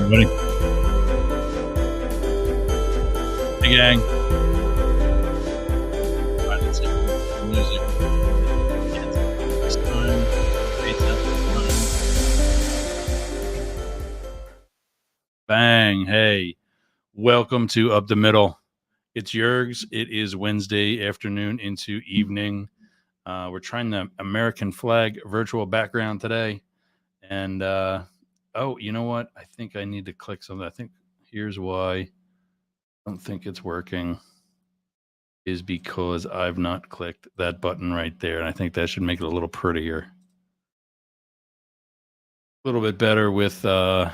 Everybody. Hey, gang. Right, let's hit the music. This time, face up the time. Bang. Hey, welcome to Up the Middle. It's Yergs. It is Wednesday afternoon into evening. We're trying the American flag virtual background today. And, oh, you know what? I think I need to click something. I think here's why I don't think it's working is because I've not clicked that button right there. And I think that should make it a little prettier. A little bit better with the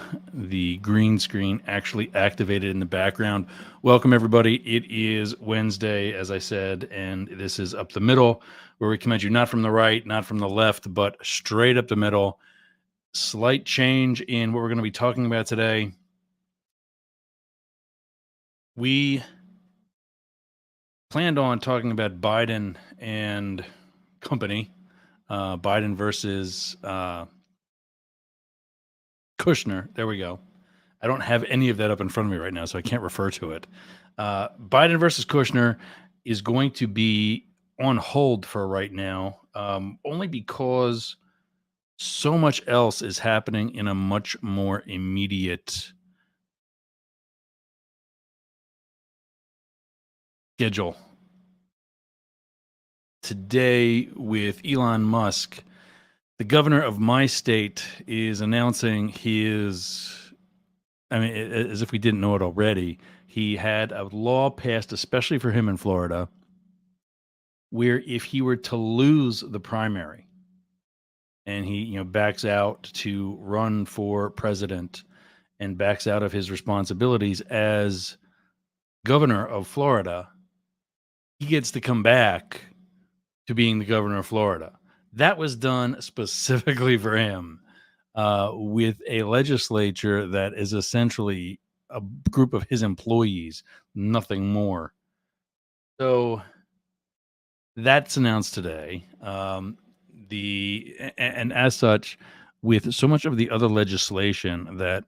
green screen actually activated in the background. Welcome, everybody. It is Wednesday, as I said, and this is Up the Middle, where we come at you not from the right, not from the left, but straight up the middle. Slight change in what we're going to be talking about today. We planned on talking about Biden and company, Biden versus Kushner. There we go. I don't have any of that up in front of me right now, so I can't refer to it. Biden versus Kushner is going to be on hold for right now, only because so much else is happening in a much more immediate schedule. Today, with Elon Musk, the governor of my state is announcing as if we didn't know it already, he had a law passed especially for him in Florida, where if he were to lose the primary and he, backs out to run for president and backs out of his responsibilities as governor of Florida, he gets to come back to being the governor of Florida. That was done specifically for him, with a legislature that is essentially a group of his employees, nothing more. So that's announced today. And as such, with so much of the other legislation that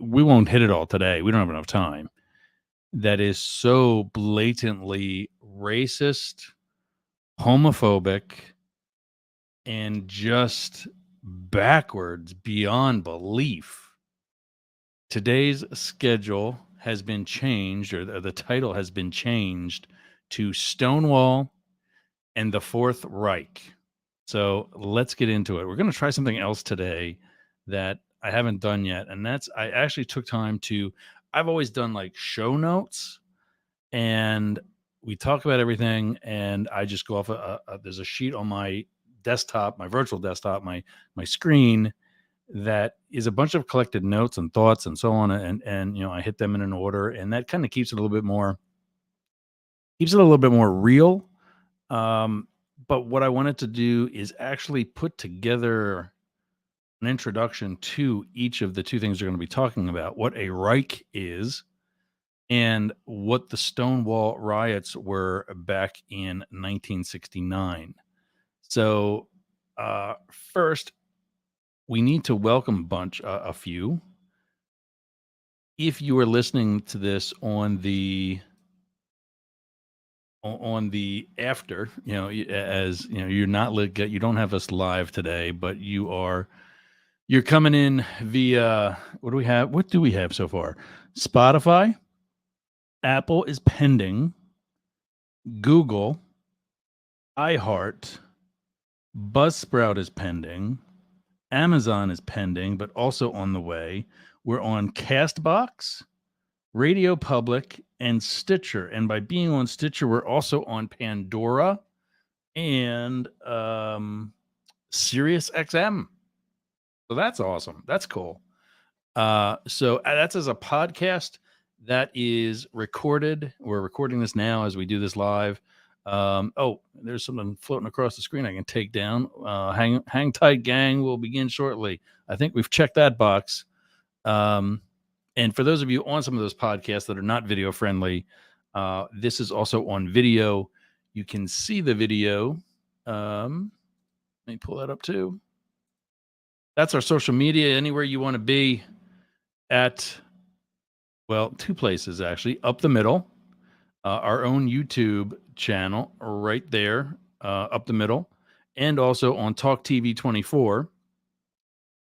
we won't hit it all today, we don't have enough time, that is so blatantly racist, homophobic, and just backwards beyond belief. Today's schedule has been changed, or the title has been changed to Stonewall and the Fourth Reich. So let's get into it. We're going to try something else today that I haven't done yet, and that's I actually took time to. I've always done like show notes, and we talk about everything, and I just go off. There's a sheet on my desktop, my virtual desktop, my screen that is a bunch of collected notes and thoughts and so on, and I hit them in an order, and that kind of keeps it a little bit more real. Um, but what I wanted to do is actually put together an introduction to each of the two things we're going to be talking about, what a Reich is and what the Stonewall riots were back in 1969. So, first, we need to welcome a few. If you are listening to this on the after, as you know, you're not you don't have us live today, but you're coming in via what do we have? What do we have so far? Spotify, Apple is pending, Google, iHeart, Buzzsprout is pending, Amazon is pending, but also on the way. We're on Castbox, Radio Public, and Stitcher. And by being on Stitcher, we're also on Pandora and Sirius XM. So that's awesome. That's cool. So that's as a podcast that is recorded. We're recording this now as we do this live. Oh, there's something floating across the screen I can take down. Hang tight, gang. We'll begin shortly. I think we've checked that box. And for those of you on some of those podcasts that are not video friendly, this is also on video. You can see the video. Let me pull that up too. That's our social media. Anywhere you want to be at, well, two places actually. Up the middle, our own YouTube channel right there, up the middle, and also on Talk TV 24.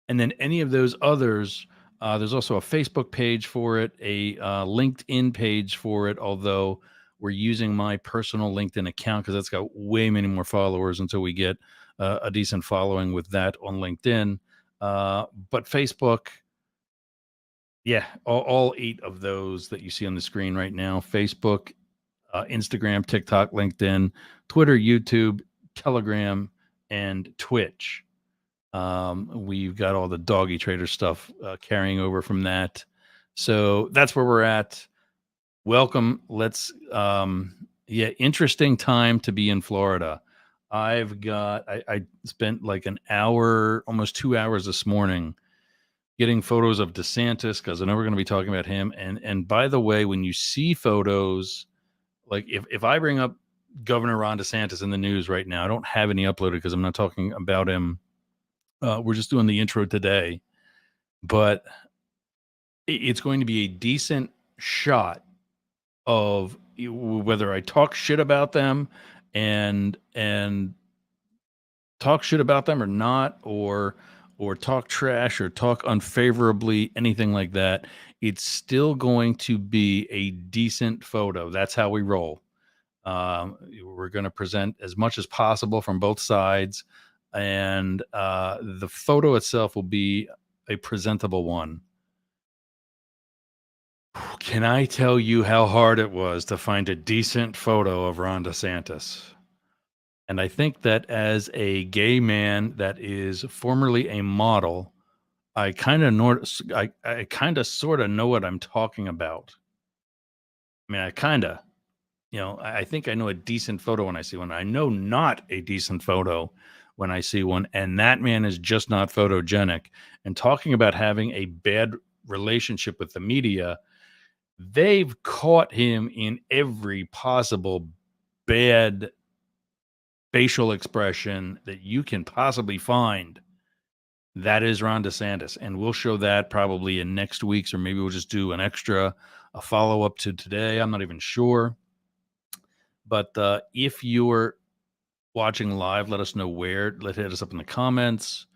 And then any of those others, there's also a Facebook page for it, a LinkedIn page for it, although we're using my personal LinkedIn account because that's got way many more followers until we get a decent following with that on LinkedIn. But Facebook, yeah, all 8 of those that you see on the screen right now: Facebook, Instagram, TikTok, LinkedIn, Twitter, YouTube, Telegram, and Twitch. We've got all the doggy trader stuff carrying over from that. So that's where we're at. Welcome. Interesting time to be in Florida. I spent like an hour, almost 2 hours this morning getting photos of DeSantis because I know we're going to be talking about him. And by the way, when you see photos, like if I bring up Governor Ron DeSantis in the news right now, I don't have any uploaded because I'm not talking about him. We're just doing the intro today, but it's going to be a decent shot of whether I talk shit about them and talk shit about them or not, or talk trash or talk unfavorably, anything like that. It's still going to be a decent photo. That's how we roll. We're going to present as much as possible from both sides, and the photo itself will be a presentable one. Can I tell you how hard it was to find a decent photo of Ron DeSantis? And I think that as a gay man that is formerly a model, I kind of sort of know what I'm talking about. I mean, I think I know a decent photo when I see one. I know not a decent photo when I see one. And that man is just not photogenic. And talking about having a bad relationship with the media, they've caught him in every possible bad facial expression that you can possibly find. That is Ron DeSantis. And we'll show that probably in next week's, or maybe we'll just do a follow up to today. I'm not even sure. But if you're watching live, let us know where. Hit us up in the comments.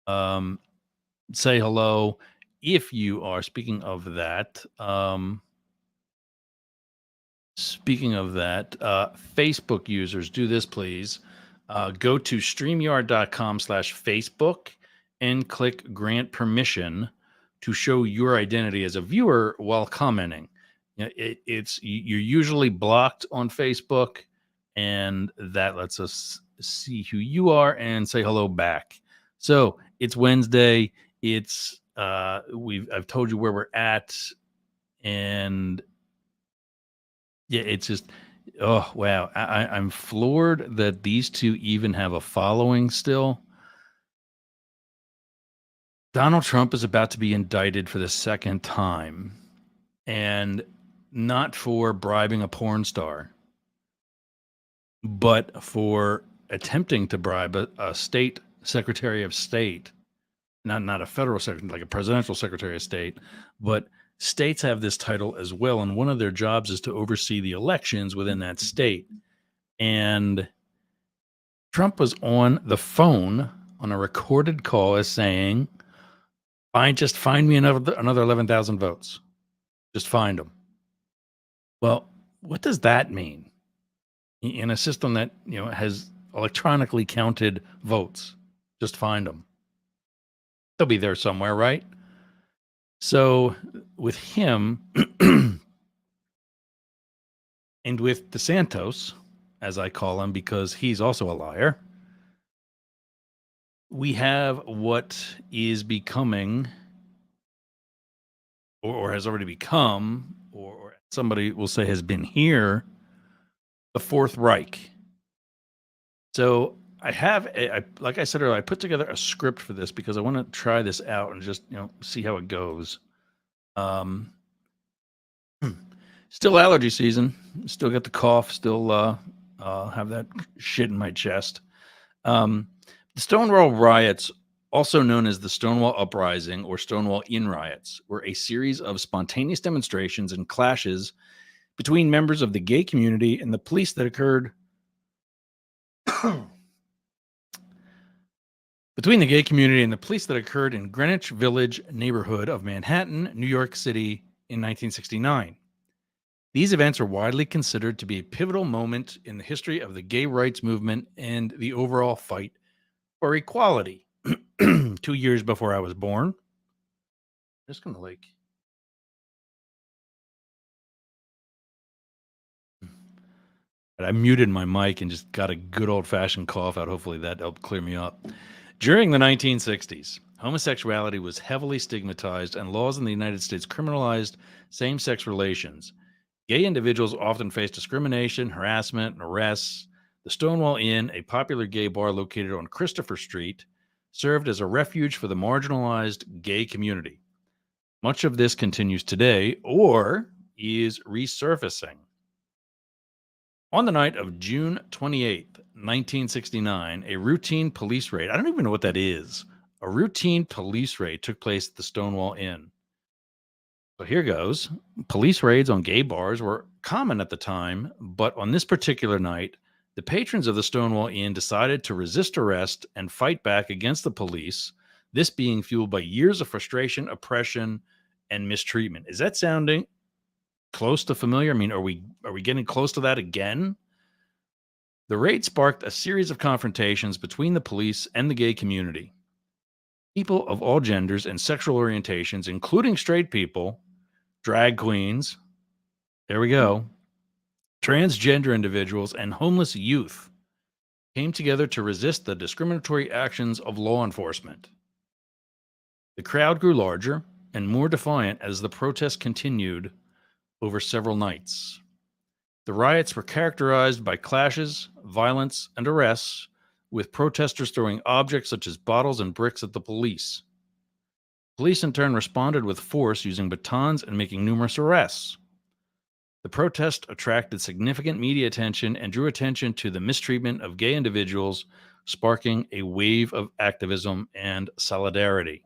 Say hello. If you are speaking of that, Facebook users, do this, please. Go to StreamYard.com/Facebook and click grant permission to show your identity as a viewer while commenting. You're usually blocked on Facebook, and that lets us see who you are and say hello back. So it's Wednesday. I've told you where we're at, and yeah, it's just, oh wow, I'm floored that these two even have a following still. Donald Trump is about to be indicted for the second time, and not for bribing a porn star, but for attempting to bribe a state secretary of state, not a federal secretary, like a presidential secretary of state, but states have this title as well, and one of their jobs is to oversee the elections within that state. And Trump was on the phone on a recorded call as saying, find me another 11,000 votes. Just find them. Well, what does that mean in a system that, has electronically counted votes? Just find them. They'll be there somewhere, right? So with him and with DeSantis, as I call him because he's also a liar, we have what is becoming or has already become, or somebody will say has been here, the Fourth Reich. So like I said earlier, I put together a script for this because I want to try this out and just, see how it goes. Still allergy season. Still got the cough. Still have that shit in my chest. The Stonewall riots, also known as the Stonewall Uprising or Stonewall Inn riots, were a series of spontaneous demonstrations and clashes between members of the gay community and the police that occurred in Greenwich Village neighborhood of Manhattan, New York City in 1969. These events are widely considered to be a pivotal moment in the history of the gay rights movement and the overall fight for equality. 2 years before I was born. I'm just going to I muted my mic and just got a good old-fashioned cough out. Hopefully that helped clear me up. During the 1960s, homosexuality was heavily stigmatized and laws in the United States criminalized same-sex relations. Gay individuals often faced discrimination, harassment, and arrests. The Stonewall Inn, a popular gay bar located on Christopher Street, served as a refuge for the marginalized gay community. Much of this continues today or is resurfacing. On the night of June 28th, 1969, a routine police raid, I don't even know what that is. A routine police raid took place at the Stonewall Inn. So here goes. Police raids on gay bars were common at the time, but on this particular night, the patrons of the Stonewall Inn decided to resist arrest and fight back against the police, this being fueled by years of frustration, oppression, and mistreatment. Is that sounding close to familiar? I mean, are we getting close to that again? The raid sparked a series of confrontations between the police and the gay community. People of all genders and sexual orientations, including straight people, drag queens, there we go, transgender individuals, and homeless youth came together to resist the discriminatory actions of law enforcement. The crowd grew larger and more defiant as the protests continued over several nights. The riots were characterized by clashes, violence, and arrests, with protesters throwing objects such as bottles and bricks at the police. Police in turn responded with force using batons and making numerous arrests. The protest attracted significant media attention and drew attention to the mistreatment of gay individuals, sparking a wave of activism and solidarity.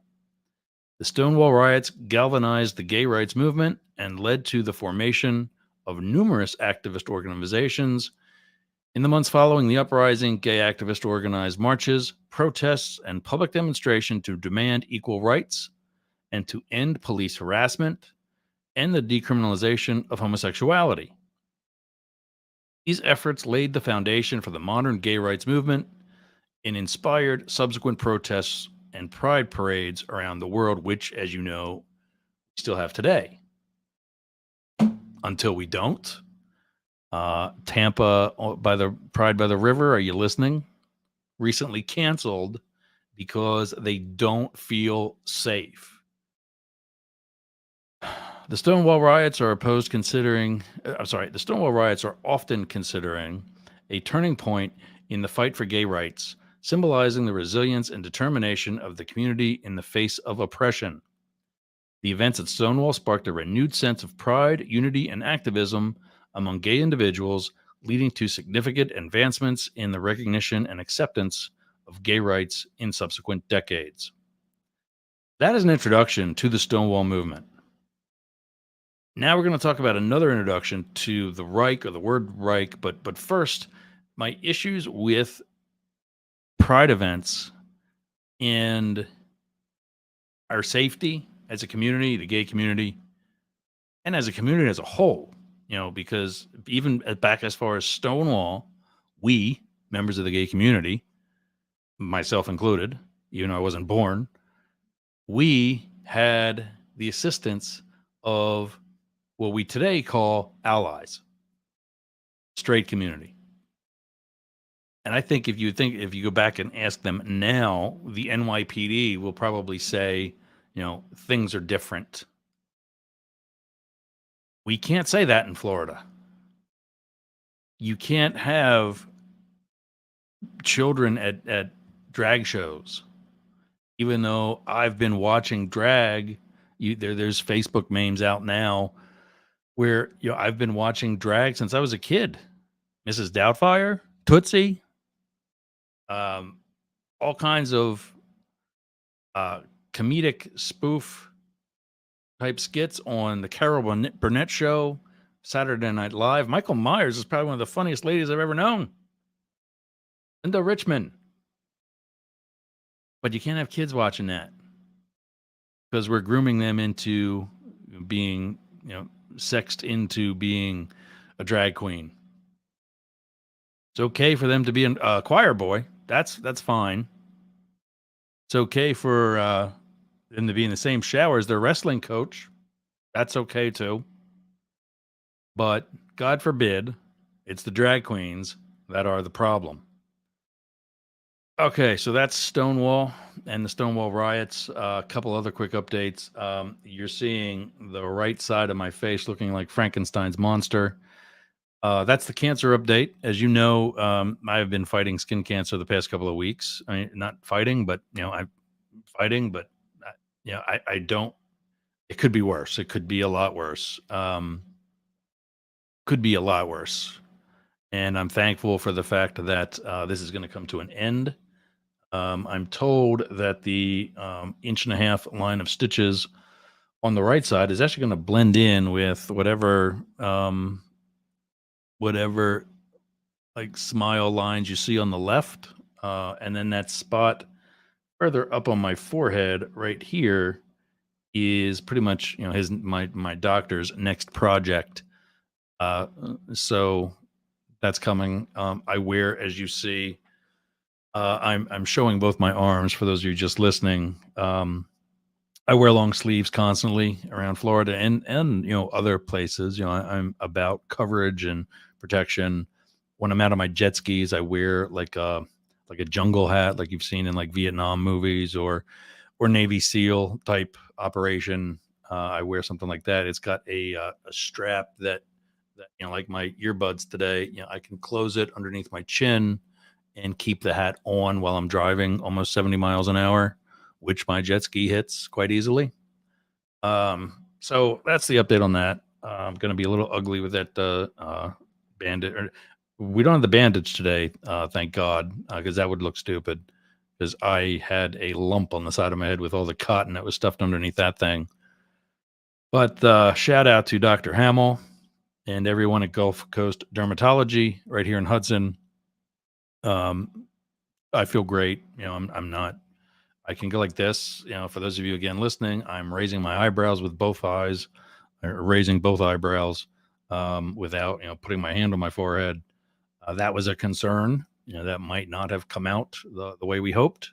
The Stonewall riots galvanized the gay rights movement and led to the formation of numerous activist organizations. In the months following the uprising, gay activists organized marches, protests, and public demonstrations to demand equal rights and to end police harassment and the decriminalization of homosexuality. These efforts laid the foundation for the modern gay rights movement and inspired subsequent protests and pride parades around the world, which, as you know, we still have today. Until we don't. Tampa by the Pride by the River, are you listening? Recently canceled because they don't feel safe. The Stonewall riots are the Stonewall riots are often considering a turning point in the fight for gay rights, symbolizing the resilience and determination of the community in the face of oppression. The events at Stonewall sparked a renewed sense of pride, unity, and activism among gay individuals, leading to significant advancements in the recognition and acceptance of gay rights in subsequent decades. That is an introduction to the Stonewall movement. Now we're going to talk about another introduction to the Reich, or the word Reich, but first, my issues with pride events and our safety as a community, the gay community, and as a community as a whole. Because even back as far as Stonewall, we, members of the gay community, myself included, even though I wasn't born, we had the assistance of what we today call allies, straight community. And I think if you go back and ask them now, the NYPD will probably say, things are different. We can't say that in Florida. You can't have children at drag shows. Even though I've been watching drag, there's Facebook memes out now where I've been watching drag since I was a kid. Mrs. Doubtfire, Tootsie, all kinds of comedic spoof type skits on the Carol Burnett Show, Saturday Night Live. Michael Myers is probably one of the funniest ladies I've ever known. Linda Richmond. But you can't have kids watching that because we're grooming them into being, sexed into being a drag queen. It's okay for them to be a choir boy. That's fine. It's okay for them to be in the same shower as their wrestling coach. That's okay too. But God forbid, it's the drag queens that are the problem. Okay, so that's Stonewall and the Stonewall riots. A couple other quick updates. You're seeing the right side of my face looking like Frankenstein's monster. That's the cancer update. As you know, I have been fighting skin cancer the past couple of weeks. I mean, not fighting, but I'm fighting. But I don't. It could be worse. It could be a lot worse. Could be a lot worse. And I'm thankful for the fact that this is going to come to an end. I'm told that the 1.5-inch line of stitches on the right side is actually going to blend in with whatever like smile lines you see on the left. And then that spot further up on my forehead right here is pretty much, my doctor's next project. So that's coming. I wear, as you see, I'm showing both my arms for those of you just listening. I wear long sleeves constantly around Florida and other places. I'm about coverage and protection. When I'm out on my jet skis, I wear like a jungle hat, like you've seen in like Vietnam movies or Navy SEAL type operation. I wear something like that. It's got a strap that like my earbuds today. I can close it underneath my chin and keep the hat on while I'm driving almost 70 miles an hour, which my jet ski hits quite easily. So that's the update on that. I'm going to be a little ugly with that bandage. We don't have the bandage today, thank God, because that would look stupid. Because I had a lump on the side of my head with all the cotton that was stuffed underneath that thing. But shout out to Dr. Hamill and everyone at Gulf Coast Dermatology right here in Hudson. I feel great. I'm not. I can go like this. For those of you again listening, I'm raising my eyebrows with both eyes, or raising both eyebrows without putting my hand on my forehead. That was a concern. That might not have come out the way we hoped.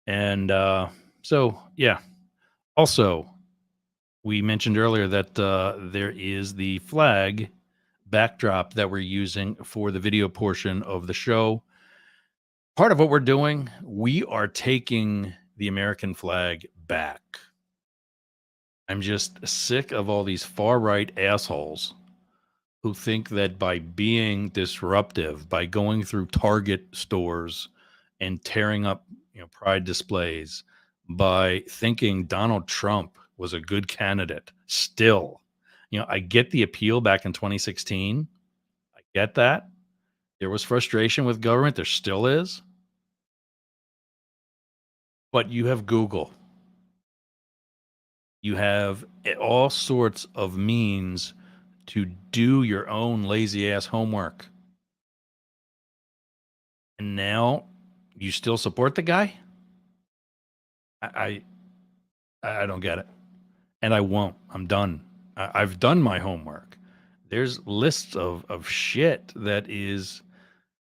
And so, yeah. Also, we mentioned earlier that there is the flag backdrop that we're using for the video portion of the show. Part of what we're doing, we are taking the American flag back. I'm just sick of all these far right assholes who think that by being disruptive, by going through Target stores and tearing up, pride displays, by thinking Donald Trump was a good candidate. Still, I get the appeal back in 2016. I get that. There was frustration with government. There still is. But you have Google. You have all sorts of means to do your own lazy ass homework. And now you still support the guy? I I don't get it. And I won't. I'm done. I've done my homework. There's lists of shit that is,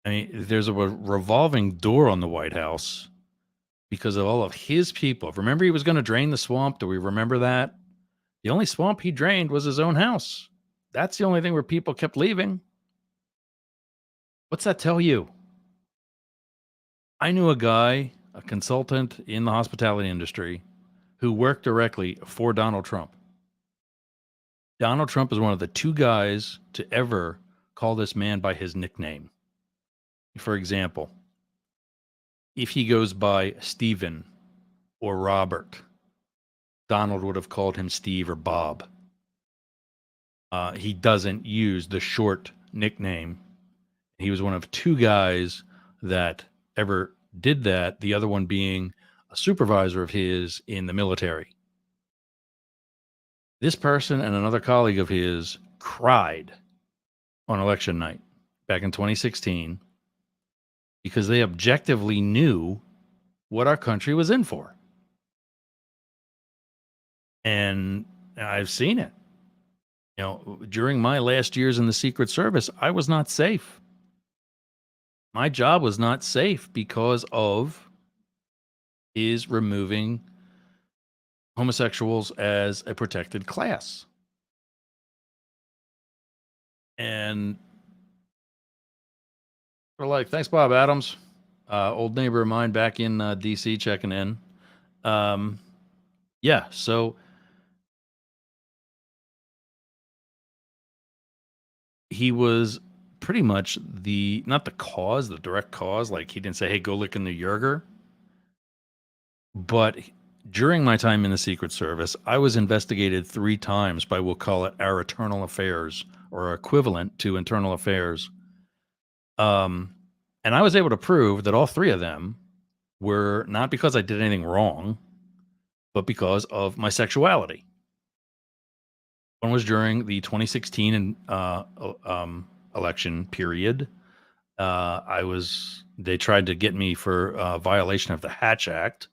I mean, there's a revolving door on the White House because of all of his people. Remember he was going to drain the swamp? Do we remember that? The only swamp he drained was his own house. That's the only thing where people kept leaving. What's that tell you? I knew a guy, a consultant in the hospitality industry, who worked directly for Donald Trump. Donald Trump is one of the two guys to ever call this man by his nickname. For example, if he goes by Stephen or Robert, Donald would have called him Steve or Bob. He doesn't use the short nickname. He was one of two guys that ever did that, the other one being a supervisor of his in the military. This person and another colleague of his cried on election night back in 2016 because they objectively knew what our country was in for. And I've seen it. During my last years in the Secret Service, I was not safe. My job was not safe because of his removing homosexuals as a protected class. And we're like, thanks, Bob Adams, old neighbor of mine back in DC checking in. Yeah, so he was pretty much not the direct cause. Like he didn't say, hey, go lick in the Yerger. But during my time in the Secret Service, I was investigated 3 times by, we'll call it our internal affairs or equivalent to internal affairs. And I was able to prove that all 3 of them were not because I did anything wrong, but because of my sexuality. One was during the 2016 election period. They tried to get me for violation of the Hatch Act,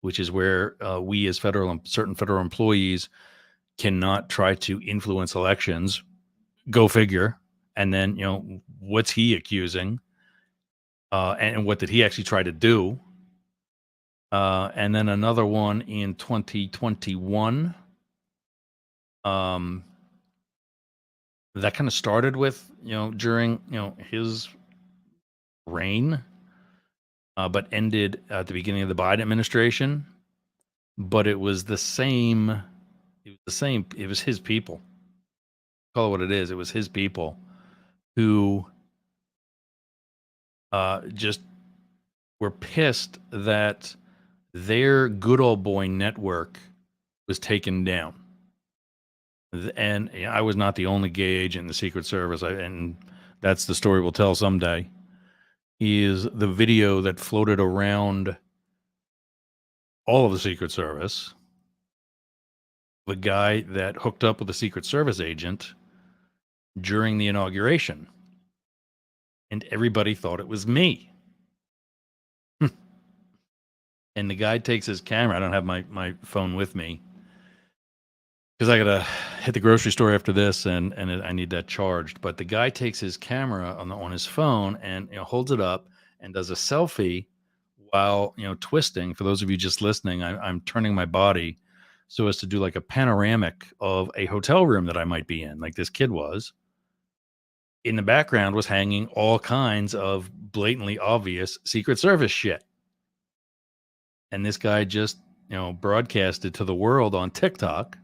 which is where we as certain federal employees cannot try to influence elections. Go figure. And then, what's he accusing? And what did he actually try to do? And then another one in 2021. That kind of started with, during, his reign, but ended at the beginning of the Biden administration. But it was the same. It was his people. Call it what it is. It was his people who just were pissed that their good old boy network was taken down. And I was not the only gay agent in the Secret Service, and that's the story we'll tell someday, is the video that floated around all of the Secret Service, the guy that hooked up with the Secret Service agent during the inauguration. And everybody thought it was me. And the guy takes his camera. I don't have my phone with me because I got to hit the grocery store after this, and I need that charged. But the guy takes his camera on his phone and holds it up and does a selfie while twisting. For those of you just listening, I'm turning my body so as to do like a panoramic of a hotel room that I might be in, like this kid was. In the background was hanging all kinds of blatantly obvious Secret Service shit. And this guy just, broadcasted to the world on TikTok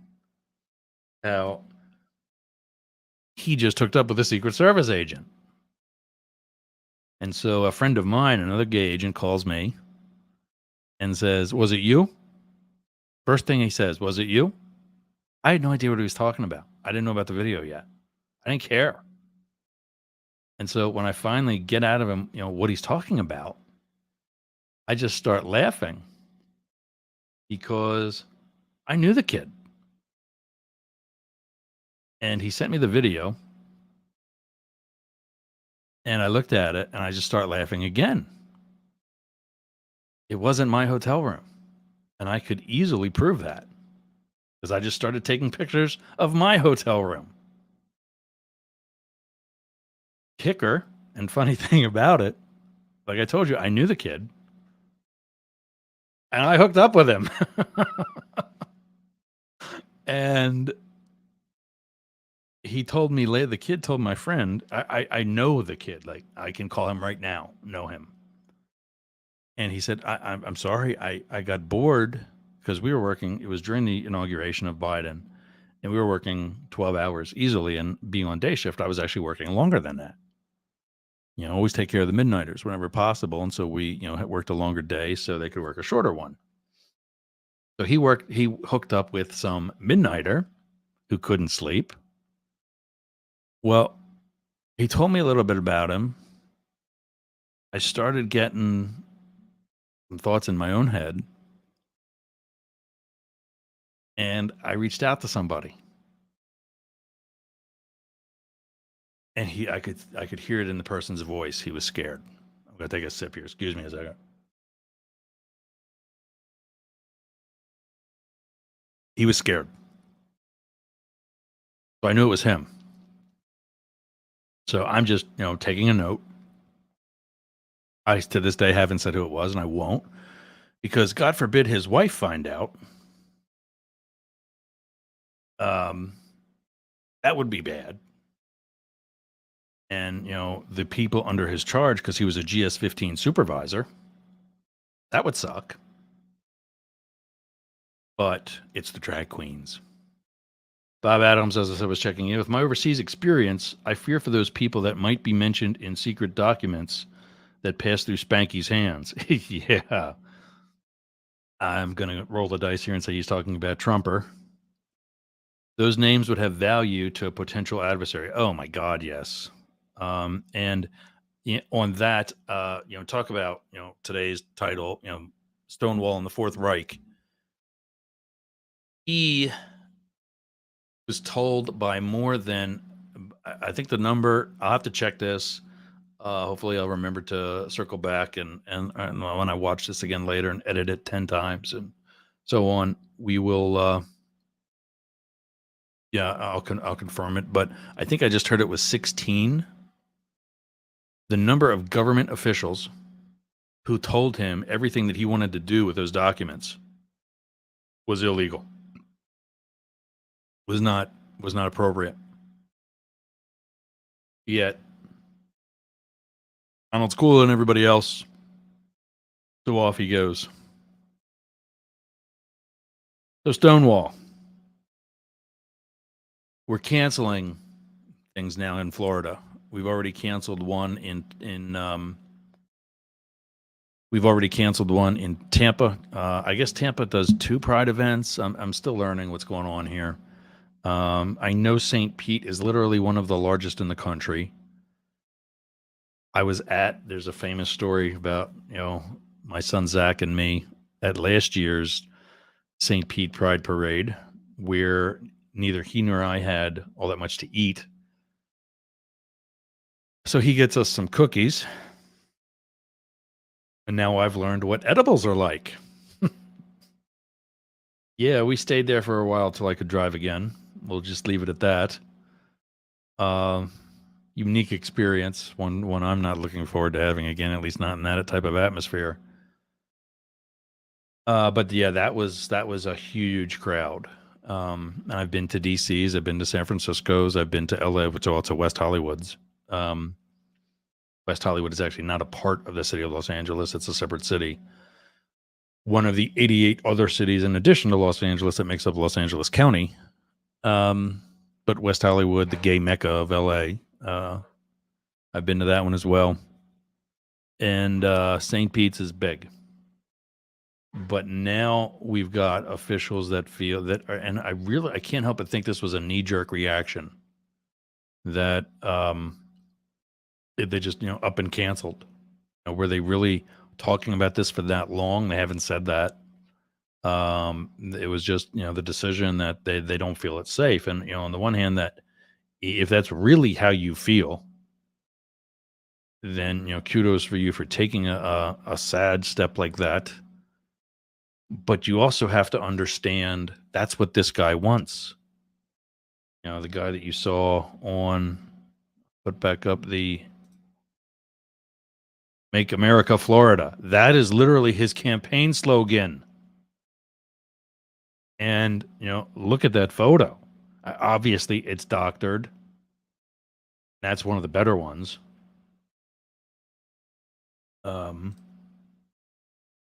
how he just hooked up with a Secret Service agent. And so a friend of mine, another gay agent, calls me and says, "Was it you?" First thing he says, "Was it you?" I had no idea what he was talking about. I didn't know about the video yet. I didn't care. And so when I finally get out of him, what he's talking about, I just start laughing because I knew the kid. And he sent me the video. And I looked at it and I just start laughing again. It wasn't my hotel room. And I could easily prove that because I just started taking pictures of my hotel room. Kicker and funny thing about it, like I told you, I knew the kid and I hooked up with him. And he told me later, the kid told my friend, I know the kid, like I can call him right now, know him. And he said, I'm sorry, I got bored because we were working, it was during the inauguration of Biden, and we were working 12 hours easily, and being on day shift, I was actually working longer than that. Always take care of the midnighters whenever possible. And so we, had worked a longer day so they could work a shorter one. So he hooked up with some midnighter who couldn't sleep. Well, he told me a little bit about him. I started getting some thoughts in my own head. And I reached out to somebody. And I could hear it in the person's voice. He was scared. I'm gonna take a sip here. Excuse me a second. He was scared. So I knew it was him. So I'm just, taking a note. I to this day haven't said who it was, and I won't, because God forbid his wife find out. That would be bad. And the people under his charge, because he was a GS-15 supervisor, that would suck. But it's the drag queens. Bob Adams, as I said, was checking in. With my overseas experience, I fear for those people that might be mentioned in secret documents that pass through Spanky's hands. Yeah. I'm going to roll the dice here and say he's talking about Trumper. Those names would have value to a potential adversary. Oh, my God, yes. And on that, talk about, today's title, Stonewall and the Fourth Reich. He was told by more than, I think the number, I'll have to check this. Hopefully I'll remember to circle back and when I watch this again later and edit it 10 times and so on, we will, I'll confirm it. But I think I just heard it was 16. The number of government officials who told him everything that he wanted to do with those documents was illegal, was not appropriate. Yet Donald School and everybody else, so off he goes. So Stonewall, we're canceling things now in Florida. We've already canceled one in Tampa. I guess Tampa does 2 Pride events. I'm still learning what's going on here. I know St. Pete is literally one of the largest in the country. There's a famous story about, my son Zach and me at last year's St. Pete Pride Parade, where neither he nor I had all that much to eat. So he gets us some cookies. And now I've learned what edibles are like. Yeah, we stayed there for a while till I could drive again. We'll just leave it at that. Unique experience, one I'm not looking forward to having again, at least not in that type of atmosphere. But yeah, that was a huge crowd. And I've been to DC's, I've been to San Francisco's, I've been to LA, which are also West Hollywood's. Um, West Hollywood is actually not a part of the city of Los Angeles; it's a separate city. One of the 88 other cities in addition to Los Angeles that makes up Los Angeles County. Um, but West Hollywood, the gay mecca of LA, I've been to that one as well. And St. Pete's is big. But now we've got officials that feel that, and I can't help but think this was a knee jerk reaction that they just up and canceled. Were they really talking about this for that long? They haven't said that. It was just the decision that they don't feel it's safe, and on the one hand, that if that's really how you feel, then kudos for you for taking a sad step like that. But you also have to understand that's what this guy wants. The guy that you saw on, put back up the Make America Florida. That is literally his campaign slogan. And, look at that photo. Obviously, it's doctored. That's one of the better ones.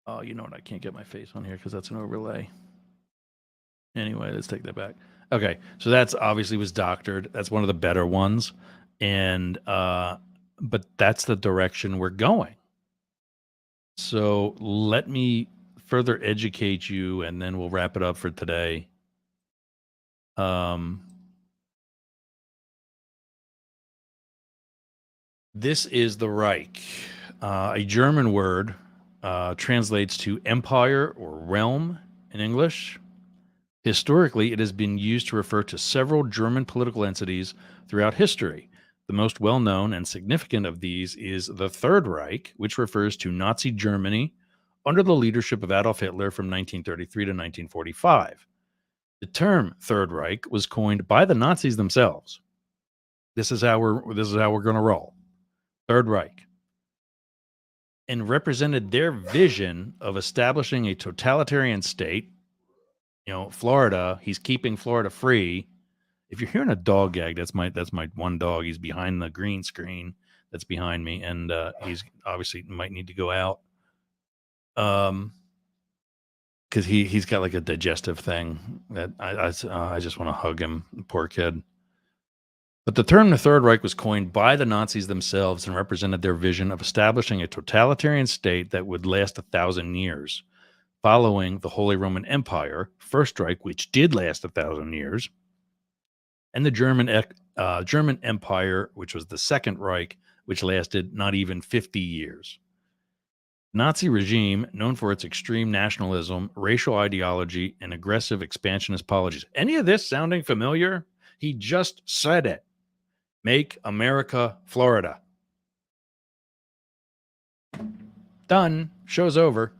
Oh, you know what? I can't get my face on here because that's an overlay. Anyway, let's take that back. Okay, so that's obviously was doctored. That's one of the better ones, and but that's the direction we're going. So let me further educate you, and then we'll wrap it up for today. This is the Reich. A German word translates to empire or realm in English. Historically, it has been used to refer to several German political entities throughout history. The most well known and significant of these is the Third Reich, which refers to Nazi Germany under the leadership of Adolf Hitler from 1933 to 1945. The term Third Reich was coined by the Nazis themselves. This is how we're going to roll. Third Reich, and represented their vision of establishing a totalitarian state. Florida, he's keeping Florida free. If you're hearing a dog gag, that's my one dog. He's behind the green screen that's behind me, and he's obviously might need to go out. Because he's got like a digestive thing that I just want to hug him, poor kid. But the term the Third Reich was coined by the Nazis themselves and represented their vision of establishing a totalitarian state that would last 1,000 years, following the Holy Roman Empire, First Reich, which did last 1,000 years, and the German Empire, which was the Second Reich, which lasted not even 50 years. The Nazi regime, known for its extreme nationalism, racial ideology, and aggressive expansionist policies. Any of this sounding familiar? He just said it. Make America Florida. Done. Show's over.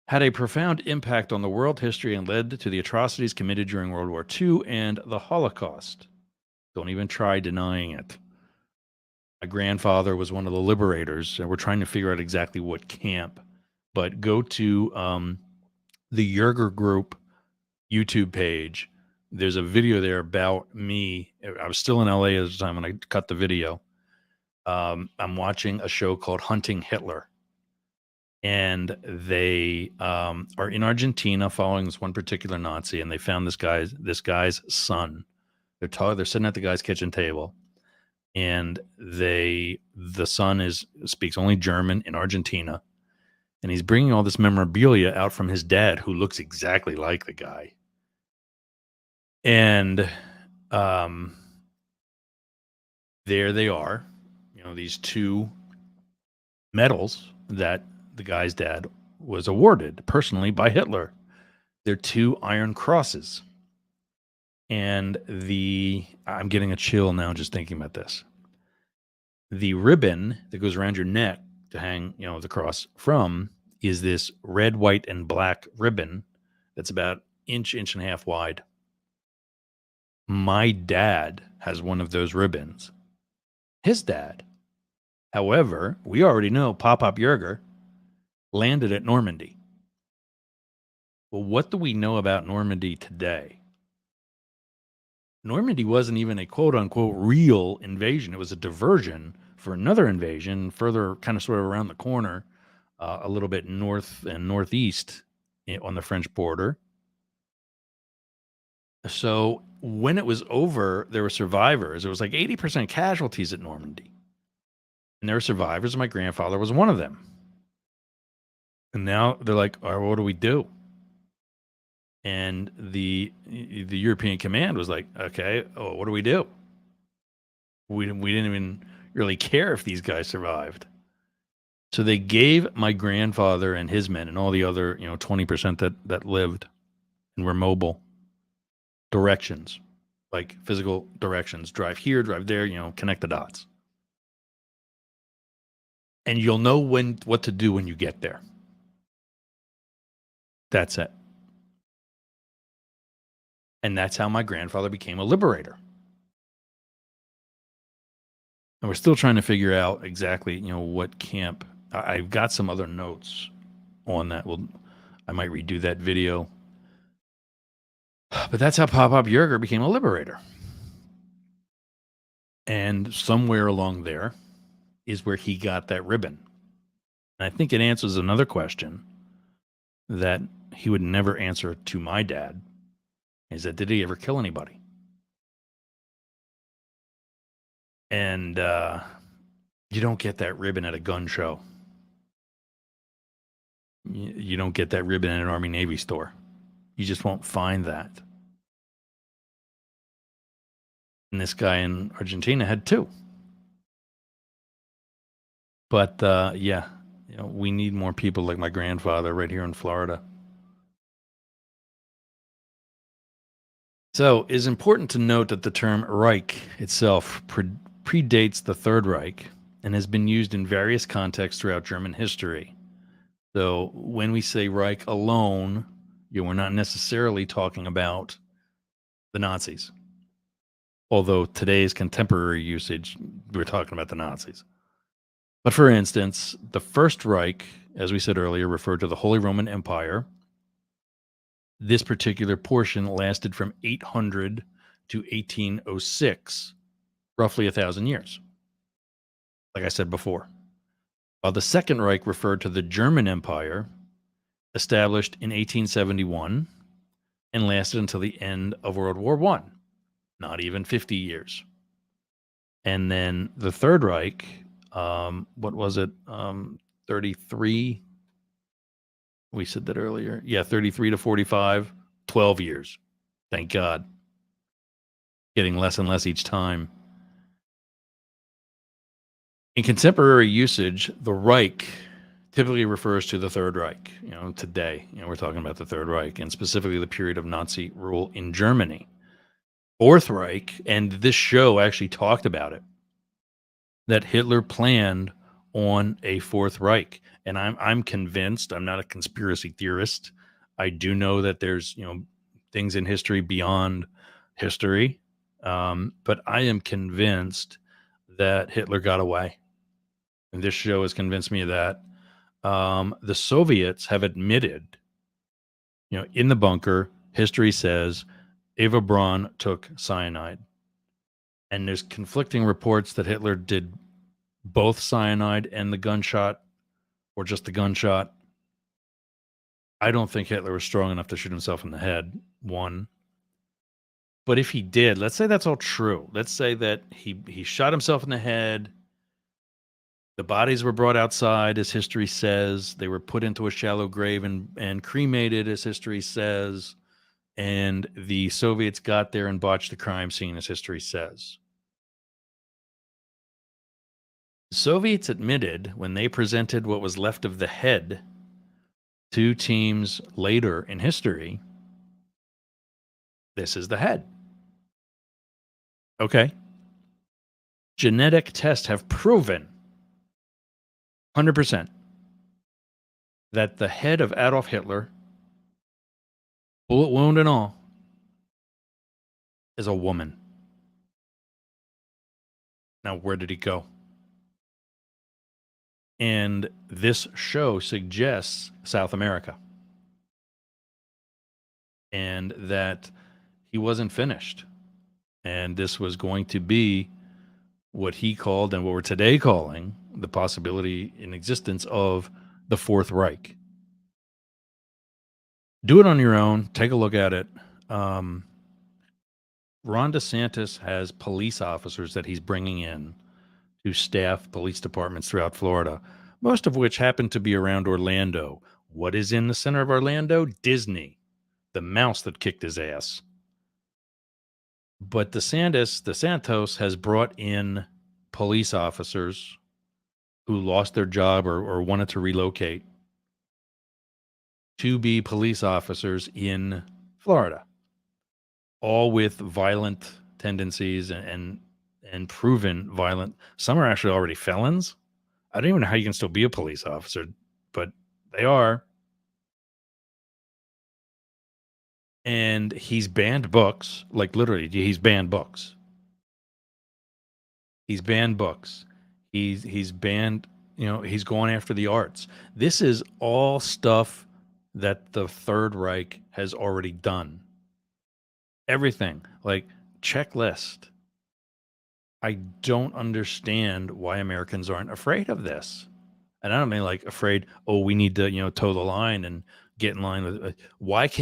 Had a profound impact on the world history and led to the atrocities committed during World War II and the Holocaust. Don't even try denying it. My grandfather was one of the liberators, and we're trying to figure out exactly what camp. But go to the Yerger Group YouTube page. There's a video there about me. I was still in LA at the time when I cut the video. I'm watching a show called Hunting Hitler. And they are in Argentina following this one particular Nazi, and they found this guy's son. They're sitting at the guy's kitchen table, and the son speaks only German in Argentina, and he's bringing all this memorabilia out from his dad, who looks exactly like the guy. And there they are, these two medals that the guy's dad was awarded personally by Hitler. They're two iron crosses. And I'm getting a chill now just thinking about this. The ribbon that goes around your neck to hang, the cross from is this red, white, and black ribbon that's about inch and a half wide. My dad has one of those ribbons. His dad. However, we already know Pop Yerger landed at Normandy. Well, what do we know about Normandy today? Normandy wasn't even a quote unquote real invasion. It was a diversion for another invasion further, kind of sort of around the corner, a little bit north and northeast on the French border. So when it was over, there were survivors. It was like 80% casualties at Normandy. And there were survivors. My grandfather was one of them. And now they're like, all right, what do we do? And the European command was like, okay, oh, what do we do? We didn't even really care if these guys survived. So they gave my grandfather and his men and all the other, 20% that lived and were mobile directions, like physical directions. Drive here, drive there, connect the dots. And you'll know what to do when you get there. That's it. And that's how my grandfather became a liberator. And we're still trying to figure out exactly, what camp. I've got some other notes on that. I might redo that video. But that's how Pop Yerger became a liberator. And somewhere along there is where he got that ribbon. And I think it answers another question that he would never answer to my dad, is that did he ever kill anybody? And you don't get that ribbon at a gun show. You don't get that ribbon at an Army Navy store. You just won't find that. And this guy in Argentina had two. But yeah, we need more people like my grandfather right here in Florida. So it is important to note that the term Reich itself predates the Third Reich and has been used in various contexts throughout German history. So when we say Reich alone, we're not necessarily talking about the Nazis. Although today's contemporary usage, we're talking about the Nazis. But for instance, the First Reich, as we said earlier, referred to the Holy Roman Empire. This particular portion lasted from 800 to 1806, roughly 1,000 years, like I said before. While the Second Reich referred to the German Empire, established in 1871 and lasted until the end of World War I, not even 50 years. And then the Third Reich, what was it, 33? We said that earlier. Yeah, 33 to 45, 12 years. Thank God. Getting less and less each time. In contemporary usage, the Reich typically refers to the Third Reich. Today, we're talking about the Third Reich and specifically the period of Nazi rule in Germany. Fourth Reich, and this show actually talked about it, that Hitler planned on a Fourth Reich. And I'm convinced, I'm not a conspiracy theorist. I do know that there's, things in history beyond history. But I am convinced that Hitler got away. And this show has convinced me of that. The Soviets have admitted, in the bunker, history says Eva Braun took cyanide. And there's conflicting reports that Hitler did both cyanide and the gunshot, or just the gunshot. I don't think Hitler was strong enough to shoot himself in the head, one. But if he did, let's say that's all true. Let's say that he shot himself in the head. The bodies were brought outside, as history says. They were put into a shallow grave and cremated, as history says. And the Soviets got there and botched the crime scene, as history says. The Soviets admitted when they presented what was left of the head to teams later in history, this is the head. Okay. Genetic tests have proven 100% that the head of Adolf Hitler, bullet wound and all, is a woman. Now, where did he go? And this show suggests South America, and that he wasn't finished. And this was going to be what he called, and what we're today calling, the possibility in existence of the Fourth Reich. Do it on your own. Take a look at it. Um, Ron DeSantis has police officers that he's bringing in to staff police departments throughout Florida, most of which happen to be around Orlando. What is in the center of Orlando? Disney, the mouse that kicked his ass. But DeSantos has brought in police officers who lost their job or wanted to relocate to be police officers in Florida, all with violent tendencies and proven violent. Some are actually already felons. I don't even know how you can still be a police officer, but they are. And he's banned books, like literally, he's banned books. He's banned books. He's banned, he's going after the arts. This is all stuff that the Third Reich has already done. Everything, like checklist. I don't understand why Americans aren't afraid of this. And I don't mean like afraid, oh, we need to, toe the line and get in line with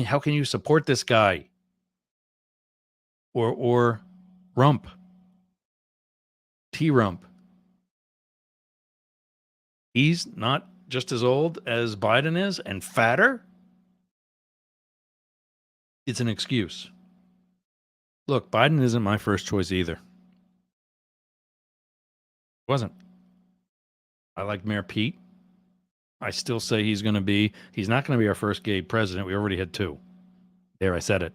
how can you support this guy? Or Rump, T Rump. He's not just as old as Biden is and fatter. It's an excuse. Look, Biden isn't my first choice either. Wasn't. I like Mayor Pete. I still say he's not going to be our first gay president. We already had two. There, I said it.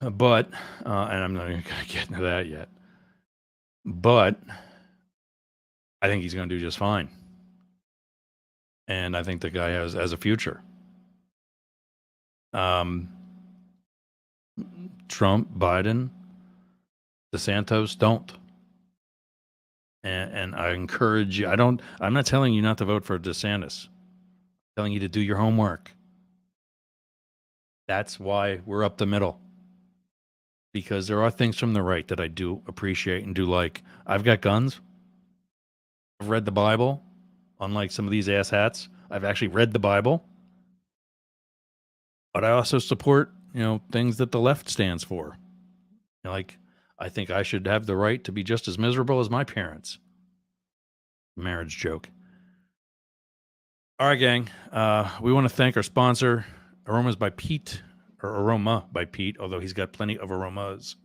But, and I'm not even going to get into that yet. But I think he's going to do just fine. And I think the guy has a future. Trump, Biden, DeSantis don't. And I encourage you. I'm not telling you not to vote for DeSantis. I'm telling you to do your homework. That's why we're up the middle. Because there are things from the right that I do appreciate and do like. I've got guns. I've read the Bible. Unlike some of these asshats, I've actually read the Bible. But I also support, things that the left stands for. Like, I think I should have the right to be just as miserable as my parents. Marriage joke. All right, gang. We want to thank our sponsor, Aroma by Pete, although he's got plenty of aromas.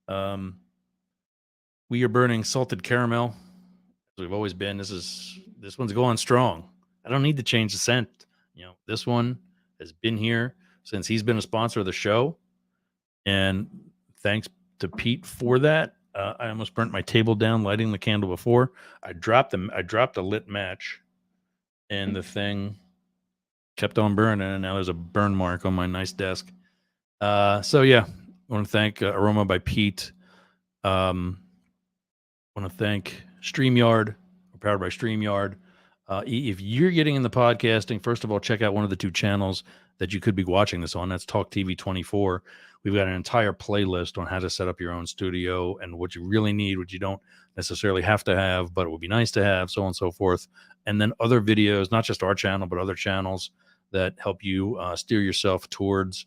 We are burning salted caramel, as we've always been. This one's going strong. I don't need to change the scent. This one has been here since he's been a sponsor of the show. And thanks to Pete for that. I almost burnt my table down lighting the candle before. I dropped a lit match, and the thing kept on burning, and now there's a burn mark on my nice desk. So yeah, I want to thank Aroma by Pete. I want to thank StreamYard. We're powered by StreamYard. If you're getting into podcasting, first of all, check out one of the two channels that you could be watching this on. That's Talk TV 24. We've got an entire playlist on how to set up your own studio and what you really need, what you don't necessarily have to have, but it would be nice to have, so on and so forth. And then other videos, not just our channel, but other channels that help you steer yourself towards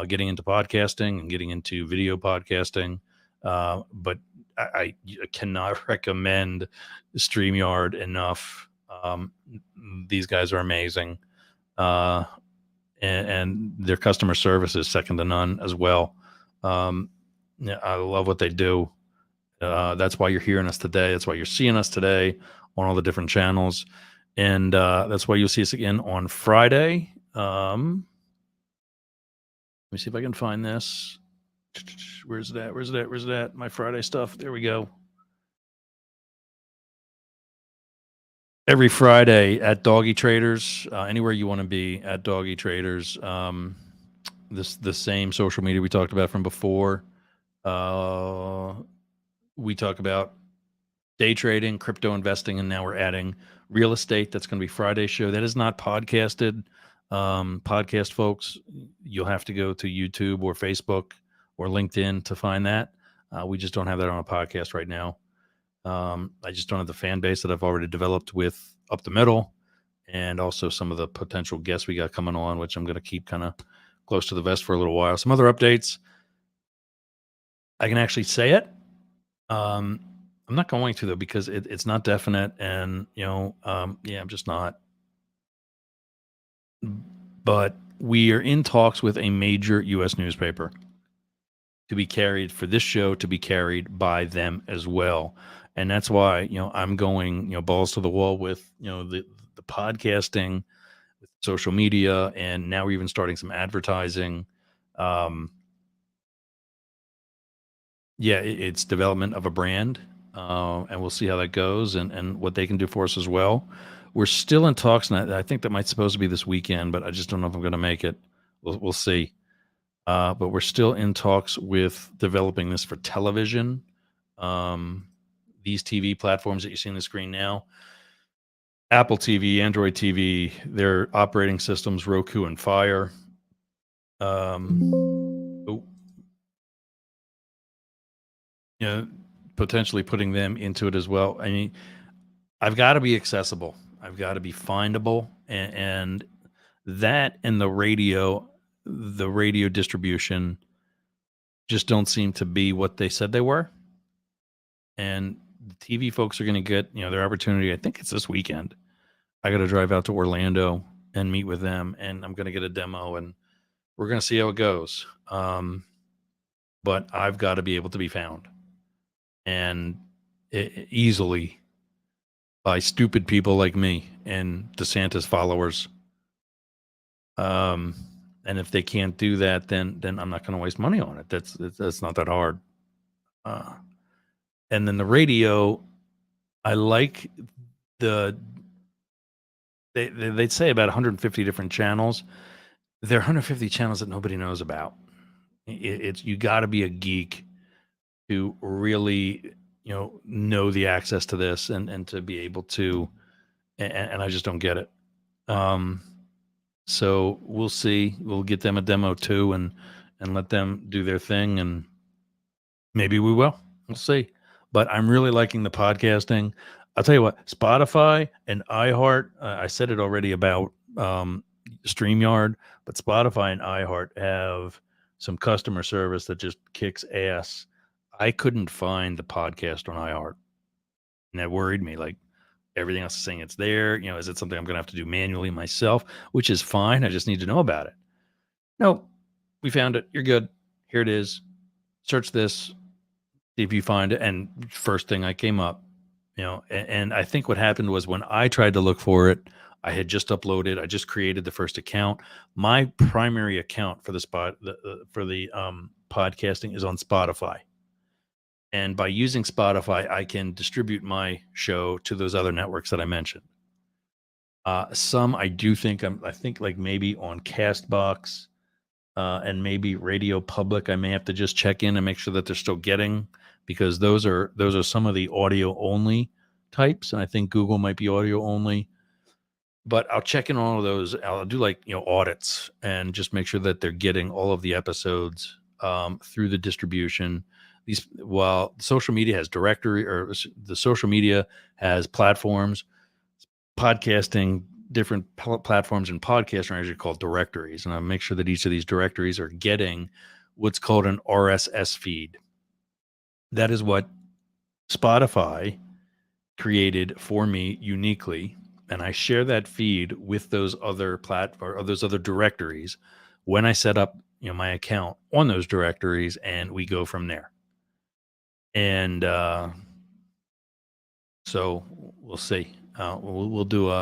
getting into podcasting and getting into video podcasting. But I cannot recommend StreamYard enough. These guys are amazing. And their customer service is second to none as well. Yeah, I love what they do. That's why you're hearing us today. That's why you're seeing us today on all the different channels. And that's why you'll see us again on Friday. Let me see if I can find this. Where's that? My Friday stuff. There we go. Every Friday at Doggy Traders, anywhere you want to be at Doggy Traders. The same social media we talked about from before. We talk about day trading, crypto investing, and now we're adding real estate. That's going to be Friday's show. That is not podcasted. Podcast folks, you'll have to go to YouTube or Facebook or LinkedIn to find that. We just don't have that on a podcast right now. I just don't have the fan base that I've already developed with Up the Middle, and also some of the potential guests we got coming on, which I'm going to keep kind of close to the vest for a little while. Some other updates. I can actually say it. Um, I'm not going to though because it's not definite, and yeah, I'm just not. But we are in talks with a major U.S. newspaper to be carried for this show to be carried by them as well, and that's why I'm going balls to the wall with the podcasting, with social media, and now we're even starting some advertising. Um, Yeah, it's development of a brand, and we'll see how that goes and what they can do for us as well. We're still in talks, and I think that might supposed to be this weekend, but I just don't know if I'm going to make it. We'll see. But we're still in talks with developing this for television. Um, these TV platforms that you see on the screen now, Apple TV, Android TV, their operating systems, Roku and Fire. Oh, you know, potentially putting them into it as well. I mean, I've got to be accessible. I've got to be findable, and that and the radio distribution just don't seem to be what they said they were. And the TV folks are going to get their opportunity. I think it's this weekend. I got to drive out to Orlando and meet with them, and I'm going to get a demo, and we're going to see how it goes. But I've got to be able to be found, and easily by stupid people like me and DeSantis followers. Um, and if they can't do that, then I'm not going to waste money on it. That's not that hard. Uh, and then the radio, I like the they'd say about 150 different channels. There are 150 channels that nobody knows about. It's you got to be a geek to really know the access to this and to be able to. And I just don't get it. Um, So we'll see. We'll get them a demo too, and let them do their thing, and maybe we will. We'll see. But I'm really liking the podcasting. I'll tell you what, Spotify and iHeart. I said it already about StreamYard, but Spotify and iHeart have some customer service that just kicks ass. I couldn't find the podcast on iHeart, and that worried me. Like, everything else is saying it's there. Is it something I'm going to have to do manually myself, which is fine. I just need to know about it. Nope. We found it. You're good. Here it is. Search this. See if you find it. And first thing I came up, and I think what happened was when I tried to look for it, I had just uploaded, I just created the first account. My primary account for the podcasting is on Spotify. And by using Spotify, I can distribute my show to those other networks that I mentioned. Some I do think I think like maybe on Castbox and maybe Radio Public. I may have to just check in and make sure that they're still getting, because those are some of the audio only types, and I think Google might be audio only. But I'll check in on all of those. I'll do like audits and just make sure that they're getting all of the episodes through the distribution. These while social media has directory, or the social media has platforms, podcasting different platforms and podcasts are actually called directories, and I make sure that each of these directories are getting what's called an RSS feed. That is what Spotify created for me uniquely, and I share that feed with those other or those other directories when I set up my account on those directories, and we go from there. And so we'll see. We'll do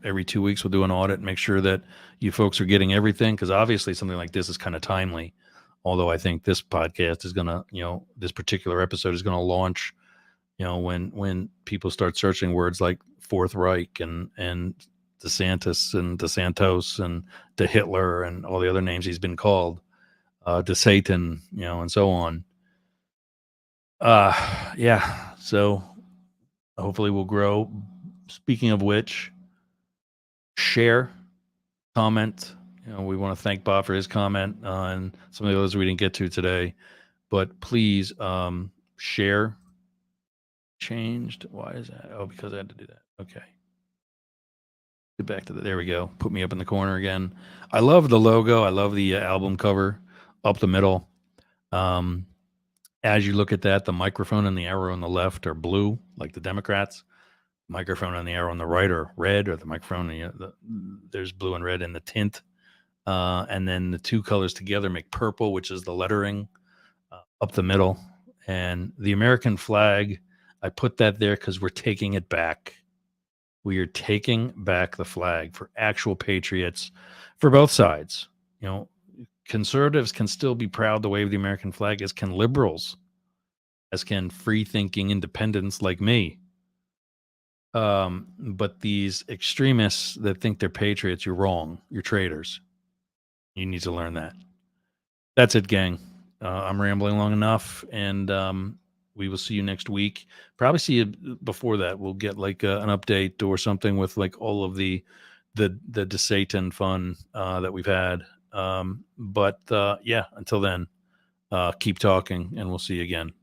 every 2 weeks we'll do an audit and make sure that you folks are getting everything, because obviously something like this is kind of timely. Although I think this podcast is gonna, this particular episode is gonna launch, when people start searching words like Fourth Reich and DeSantis and DeSantos and De Hitler and all the other names he's been called, De Satan, and so on. Yeah. So Hopefully, we'll grow. Speaking of which, share, comment. We want to thank Bob for his comment on some of the others we didn't get to today. But please share. Changed. Why is that? Oh, because I had to do that. Okay. Get back to there we go. Put me up in the corner again. I love the logo. I love the album cover up the middle. As you look at that, the microphone and the arrow on the left are blue, like the Democrats. Microphone and the arrow on the right are red, or the microphone, there's blue and red in the tint. And then the two colors together make purple, which is the lettering up the middle. And the American flag, I put that there because we're taking it back. We are taking back the flag for actual patriots for both sides. Conservatives can still be proud to wave the American flag, as can liberals, as can free thinking independents like me. But these extremists that think they're patriots, you're wrong. You're traitors. You need to learn that. That's it, gang. I'm rambling long enough, and we will see you next week. Probably see you before that. We'll get like an update or something with like all of the DeSatan fun that we've had. But yeah, until then, keep talking, and we'll see you again.